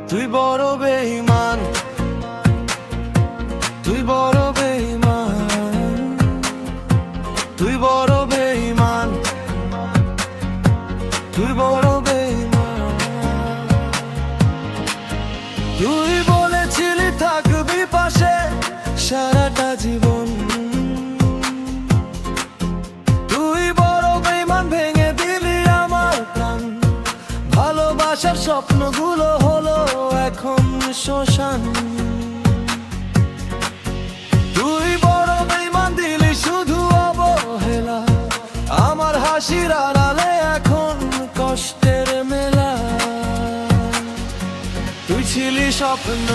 তুই বড় বেঈমান, তুই বড় বেঈমান, তুই বড় বেঈমান, তুই বড় বেঈমান। তুই বলেছিলি থাকবি পাশে সারাটা জীবন, তুই বড় বেঈমান, ভেঙে দিলি আমার প্রাণ। ভালোবাসার স্বপ্নগুলো হলো এখন শ্মশান। তুই বড় বেঈমান, দিলি শুধু অবহেলা, আমার হাসির আড়ালে এখন কষ্টের মেলা। তুই ছিলি স্বপ্ন